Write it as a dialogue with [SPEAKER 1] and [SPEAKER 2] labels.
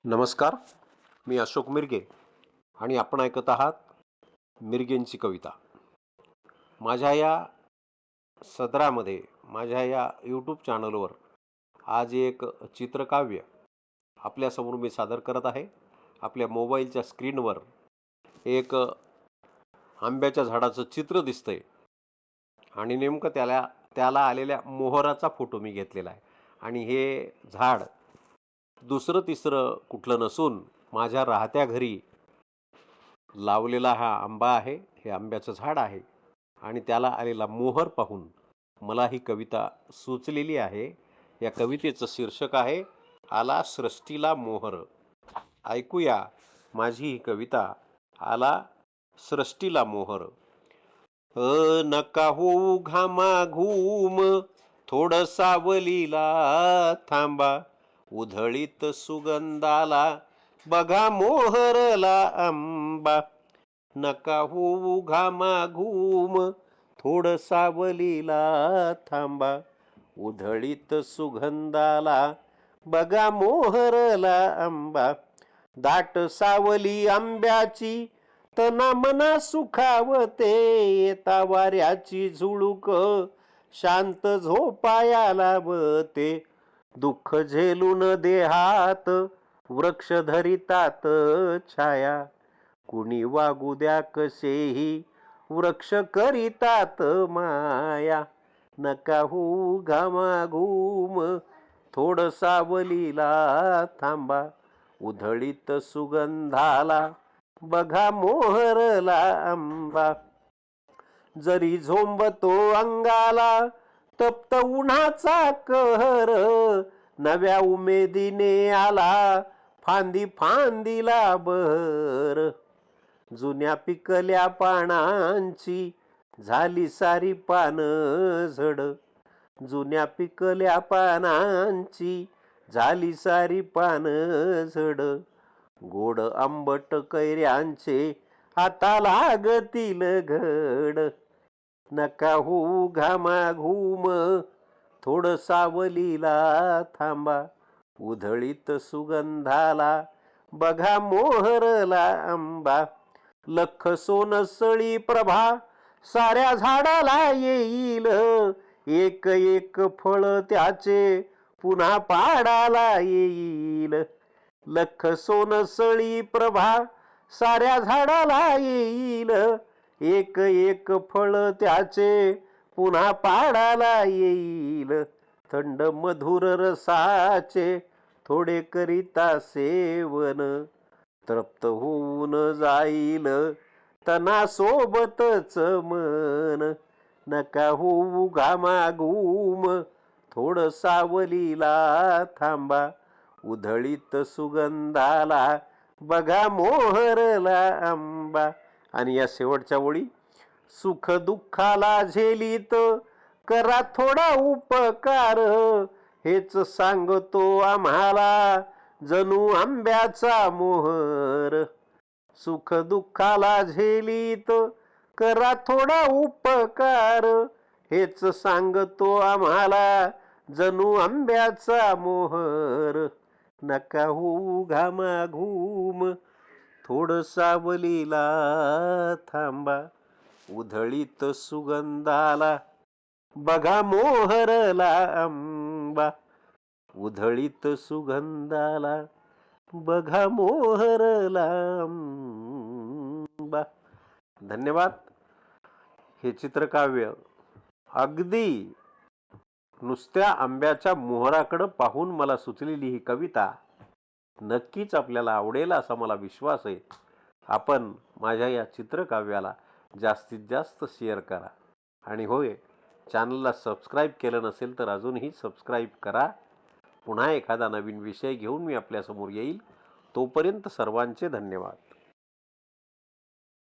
[SPEAKER 1] नमस्कार. मी अशोक मिरगे आणि आपण ऐकत आहात मिरगेंची कविता. माझ्या या सदरामध्ये माझ्या या यूट्यूब चॅनलवर आज एक चित्रकाव्य आपल्यासमोर मी सादर करत आहे. आपल्या मोबाईलच्या स्क्रीनवर एक आंब्याच्या झाडाचं चित्र दिसतंय आणि नेमकं त्याला त्याला आलेल्या मोहराचा फोटो मी घेतलेला आहे. आणि हे झाड दुसरं तिसरं कुठलं नसून माझ्या राहत्या घरी लावलेला हा आंबा आहे. हे आंब्याचं झाड आहे आणि त्याला आलेला मोहर पाहून मला ही कविता सुचलेली आहे. या कवितेचं शीर्षक आहे आला सृष्टीला मोहर. ऐकूया माझी ही कविता, आला सृष्टीला मोहर. नका होऊ घामाघूम, थोडं सावलीला थांबा, उधळीत सुगंधाला बघा मोहरला आंबा. नका होऊ घामाघूम, थोडं सावलीला थांबा, उधळीत सुगंधाला बघा मोहरला आंबा. दाट सावली आंब्याची तना मना सुखावते, येता वाऱ्याची झुळूक शांत झोपाया लावते. दुःख झेलून देहात वृक्ष धरितात छाया, कुणी वागू द्या कसेही वृक्ष करितात माया. नका होऊ घामाघूम, थोड सावलीला थांबा, उधळीत सुगंधाला बघा मोहरला आंबा. जरी झोंबतो अंगाला तप्त उन्हाचा कहर, नव्या उमेदीने आला फांदी फांदीला बहर. जुन्या पिकल्या पानांची झाली सारी पान झड, जुन्या पिकल्या पानांची झाली सारी पान झड. गोड आंबट कैऱ्यांचे आता लागतील घड. नका होऊ घामाघूम, थोड सावलीला थांबा, उधळीत सुगंधाला बघा मोहरला आंबा. लख सोनसळी प्रभा साऱ्या झाडाला येईल, एक एक फळ त्याचे पुन्हा पाडाला येईल. लख सोनसळी प्रभा साऱ्या झाडाला येईल, एक एक फळ त्याचे पुन्हा पाडाला येईल. थंड मधुर रसाचे थोडे करिता सेवन, तृप्त होऊन जाईल तना सोबतच मन. नका होऊ घामाघूम, थोड सावलीला थांबा, उधळीत सुगंधाला बघा मोहरला आंबा. आणि या शेवटच्या ओळी, सुख दुःखाला झेलीत करा थोडा उपकार, हेच सांगतो आम्हाला जणू आंब्याचा मोहर. सुख दुःखाला झेलीत करा थोडा उपकार, हेच सांगतो आम्हाला जणू आंब्याचा मोहर. नका होऊ घामाघूम, थोड सावलीला थांबा, उधळीत सुगंधाला बघा मोहरला आंबा. उधळीत सुगंधाला बघा मोहरला आंबा. धन्यवाद. हे चित्रकाव्य अगदी नुसत्या आंब्याच्या मोहराकडे पाहून मला सुचलेली ही कविता नक्कीच आपल्याला आवडेल असा मला विश्वास आहे. आपण माझ्या या चित्रकाव्याला जास्तीत जास्त शेअर करा आणि होय, चॅनलला सबस्क्राईब केलं नसेल तर अजूनही सबस्क्राईब करा. पुन्हा एखादा नवीन विषय घेऊन मी आपल्यासमोर येईल. तोपर्यंत सर्वांचे धन्यवाद.